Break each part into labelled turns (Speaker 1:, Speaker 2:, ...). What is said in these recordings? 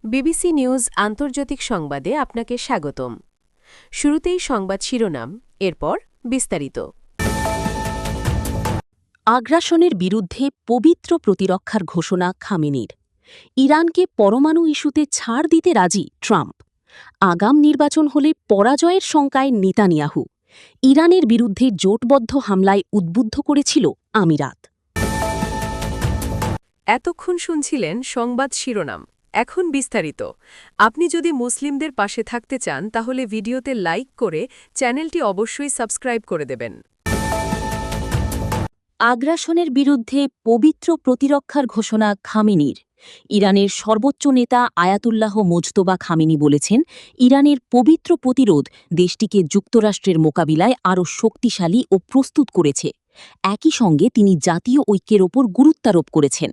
Speaker 1: BBC news আন্তর্জাতিক সংবাদে আপনাকে স্বাগতম। শুরুতেই সংবাদ শিরোনাম, এরপর বিস্তারিত।
Speaker 2: আগ্রাসনের বিরুদ্ধে পবিত্র প্রতিরক্ষার ঘোষণা খামেনির। ইরানকে পরমাণু ইস্যুতে ছাড় দিতে রাজি ট্রাম্প। আগাম নির্বাচন হলে পরাজয়ের শঙ্কায় নেতানিয়াহু। ইরানের বিরুদ্ধে জোটবদ্ধ হামলায় উদ্বুদ্ধ করেছিল আমিরাত।
Speaker 1: এতক্ষণ শুনছিলেন সংবাদ শিরোনাম, এখন বিস্তারিত। আপনি যদি মুসলিমদের পাশে থাকতে চান তাহলে ভিডিওতে লাইক করে চ্যানেলটি অবশ্যই সাবস্ক্রাইব করে দেবেন।
Speaker 2: আগ্রাসনের বিরুদ্ধে পবিত্র প্রতিরক্ষার ঘোষণা খামেনির। ইরানের সর্বোচ্চ নেতা আয়াতুল্লাহ মোজতবা খামেনি বলেছেন, ইরানের পবিত্র প্রতিরোধ দেশটিকে যুক্তরাষ্ট্রের মোকাবিলায় আরও শক্তিশালী ও প্রস্তুত করেছে। একই সঙ্গে তিনি জাতীয় ঐক্যের ওপর গুরুত্বারোপ করেছেন।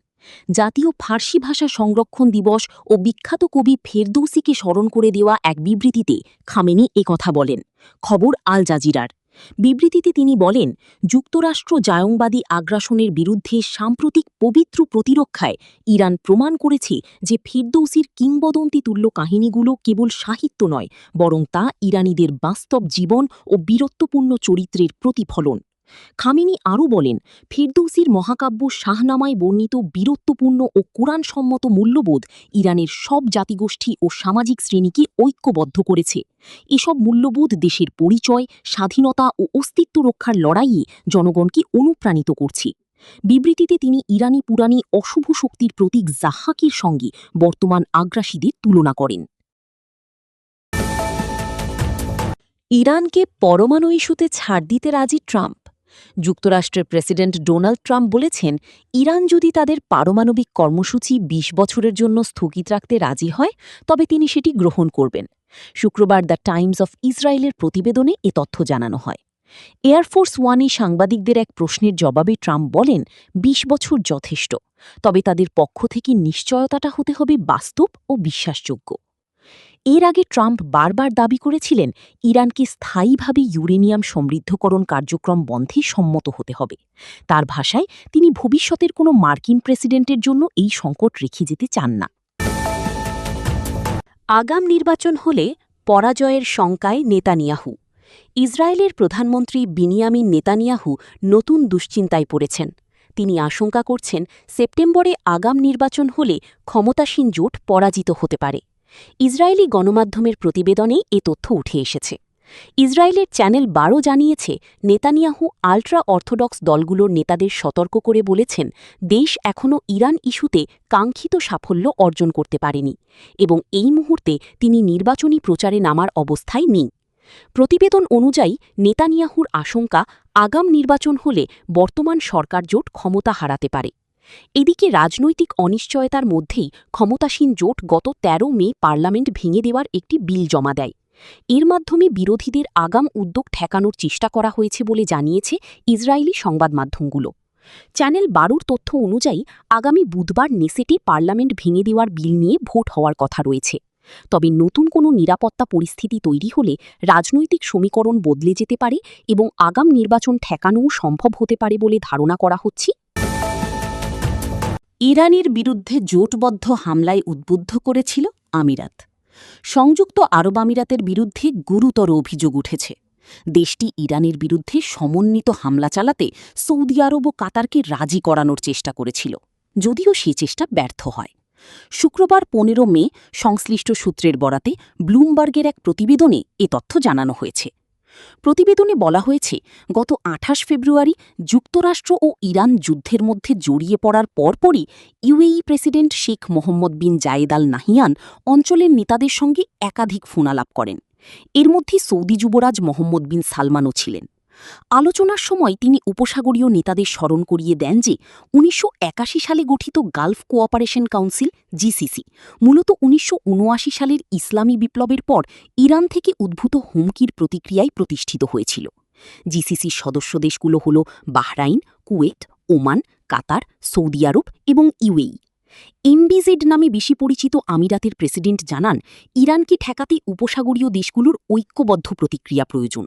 Speaker 2: জাতীয় ফার্সি ভাষা সংরক্ষণ দিবস ও বিখ্যাত কবি ফেরদৌসিকে স্মরণ করে দেওয়া এক বিবৃতিতে খামেনি একথা বলেন। খবর আল জাজিরার। বিবৃতিতে তিনি বলেন, যুক্তরাষ্ট্র জায়ংবাদী আগ্রাসনের বিরুদ্ধে সাম্প্রতিক পবিত্র প্রতিরক্ষায় ইরান প্রমাণ করেছে যে ফিরদৌসির কিংবদন্তিতুল্য কাহিনীগুলো কেবল সাহিত্য নয়, বরং তা ইরানিদের বাস্তব জীবন ও বীরত্বপূর্ণ চরিত্রের প্রতিফলন। খামেনি আরও বলেন, ফিরদৌসির মহাকাব্য শাহনামায় বর্ণিত বীরত্বপূর্ণ ও কোরআনসম্মত মূল্যবোধ ইরানের সব জাতিগোষ্ঠী ও সামাজিক শ্রেণীকে ঐক্যবদ্ধ করেছে। এসব মূল্যবোধ দেশের পরিচয়, স্বাধীনতা ও অস্তিত্ব রক্ষার লড়াইয়ে জনগণকে অনুপ্রাণিত করছে। বিবৃতিতে তিনি ইরানি পুরাণী অশুভ শক্তির প্রতীক জাহাকের সঙ্গে বর্তমান আগ্রাসীদের তুলনা করেন। ইরানকে পরমাণু ইস্যুতে ছাড় দিতে রাজি ট্রাম্প। যুক্তরাষ্ট্রের প্রেসিডেন্ট ডোনাল্ড ট্রাম্প বলেছেন, ইরান যদি তাদের পারমাণবিক কর্মসূচি ২০ বছরের জন্য স্থগিত রাখতে রাজি হয় তবে তিনি সেটি গ্রহণ করবেন। শুক্রবার দ্য টাইমস অফ ইসরায়েলের প্রতিবেদনে এ তথ্য জানানো হয়। এয়ারফোর্স ওয়ানে সাংবাদিকদের এক প্রশ্নের জবাবে ট্রাম্প বলেন, ২০ বছর যথেষ্ট, তবে তাদের পক্ষ থেকে নিশ্চয়তাটা হতে হবে বাস্তব ও বিশ্বাসযোগ্য। এর আগে ট্রাম্প বারবার দাবি করেছিলেন, ইরানকে স্থায়ীভাবে ইউরেনিয়াম সমৃদ্ধকরণ কার্যক্রম বন্ধে সম্মত হতে হবে। তার ভাষায়, তিনি ভবিষ্যতের কোনো মার্কিন প্রেসিডেন্টের জন্য এই সংকট রেখে যেতে চান না। আগাম নির্বাচন হলে পরাজয়ের শঙ্কায় নেতানিয়াহু। ইসরায়েলের প্রধানমন্ত্রী বিনিয়ামিন নেতানিয়াহু নতুন দুশ্চিন্তায় পড়েছেন। তিনি আশঙ্কা করছেন, সেপ্টেম্বরে আগাম নির্বাচন হলে ক্ষমতাসীন জোট পরাজিত হতে পারে। ইসরায়েলি গণমাধ্যমের প্রতিবেদনে এ তথ্য উঠে এসেছে। ইসরায়েলের চ্যানেল ১২ জানিয়েছে, নেতানিয়াহু আল্ট্রা অর্থোডক্স দলগুলোর নেতাদের সতর্ক করে বলেছেন, দেশ এখনও ইরান ইস্যুতে কাঙ্ক্ষিত সাফল্য অর্জন করতে পারেনি এবং এই মুহূর্তে তিনি নির্বাচনী প্রচারে নামার অবস্থায় নেই। প্রতিবেদন অনুযায়ী নেতানিয়াহুর আশঙ্কা, আগাম নির্বাচন হলে বর্তমান সরকার জোট ক্ষমতা হারাতে পারে। এদিকে রাজনৈতিক অনিশ্চয়তার মধ্যেই ক্ষমতাসীন জোট গত ১৩ মে পার্লামেন্ট ভেঙে দেওয়ার একটি বিল জমা দেয়। এর মাধ্যমে বিরোধীদের আগাম উদ্যোগ ঠেকানোর চেষ্টা করা হয়েছে বলে জানিয়েছে ইসরায়েলি সংবাদ মাধ্যমগুলো। চ্যানেল ১২র তথ্য অনুযায়ী আগামী বুধবার নেসেটে পার্লামেন্ট ভেঙে দেওয়ার বিল নিয়ে ভোট হওয়ার কথা রয়েছে। তবে নতুন কোনো নিরাপত্তা পরিস্থিতি তৈরি হলে রাজনৈতিক সমীকরণ বদলে যেতে পারে এবং আগাম নির্বাচন ঠেকানোও সম্ভব হতে পারে বলে ধারণা করা হচ্ছে। ইরানের বিরুদ্ধে জোটবদ্ধ হামলায় উদ্বুদ্ধ করেছিল আমিরাত। সংযুক্ত আরব আমিরাতের বিরুদ্ধে গুরুতর অভিযোগ উঠেছে। দেশটি ইরানের বিরুদ্ধে সমন্বিত হামলা চালাতে সৌদি আরব ও কাতারকে রাজি করানোর চেষ্টা করেছিল, যদিও সে চেষ্টা ব্যর্থ হয়। শুক্রবার ১৫ মে সংশ্লিষ্ট সূত্রের বরাতে ব্লুমবার্গের এক প্রতিবেদনে এ তথ্য জানানো হয়েছে। প্রতিবেদনে বলা হয়েছে, গত ২৮ ফেব্রুয়ারি যুক্তরাষ্ট্র ও ইরান যুদ্ধের মধ্যে জড়িয়ে পড়ার পরপরই ইউএই প্রেসিডেন্ট শেখ মোহাম্মদ বিন জায়েদ আল নাহিয়ান অঞ্চলের নেতাদের সঙ্গে একাধিক ফোনালাপ করেন। এর মধ্যে সৌদি যুবরাজ মোহাম্মদ বিন সালমানও ছিলেন। আলোচনার সময় তিনি উপসাগরীয় নেতাদের স্মরণ করিয়ে দেন যে ১৯৮১ সালে গঠিত গালফ কোঅপারেশন কাউন্সিল জিসিসি মূলত ১৯৭৯ সালের ইসলামী বিপ্লবের পর ইরান থেকে উদ্ভূত হুমকির প্রতিক্রিয়ায় প্রতিষ্ঠিত হয়েছিল। জিসিসির সদস্য দেশগুলো হল বাহরাইন, কুয়েত, ওমান, কাতার, সৌদি আরব এবং ইউএই। এমবিজেড নামে বেশি পরিচিত আমিরাতের প্রেসিডেন্ট জানান, ইরানকে ঠেকাতে উপসাগরীয় দেশগুলোর ঐক্যবদ্ধ প্রতিক্রিয়া প্রয়োজন।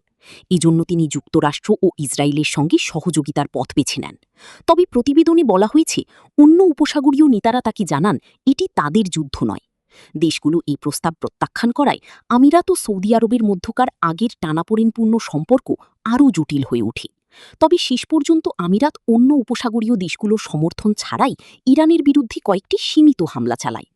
Speaker 2: এজন্য তিনি যুক্তরাষ্ট্র ও ইসরায়েলের সঙ্গে সহযোগিতার পথ বেছে নেন। তবে প্রতিবেদনে বলা হয়েছে, অন্য উপসাগরীয় নেতারা তাকে জানান, এটি তাদের যুদ্ধ নয়, দেশগুলো এই প্রস্তাব প্রত্যাখ্যান করায় আমিরাত ও সৌদি আরবের মধ্যকার আগের টানাপোড়েনপূর্ণ সম্পর্ক আরও জটিল হয়ে ওঠে। তবে শেষ পর্যন্ত আমিরাত অন্য উপসাগরীয় দেশগুলোর সমর্থন ছাড়াই ইরানের বিরুদ্ধে কয়েকটি সীমিত হামলা চালায়।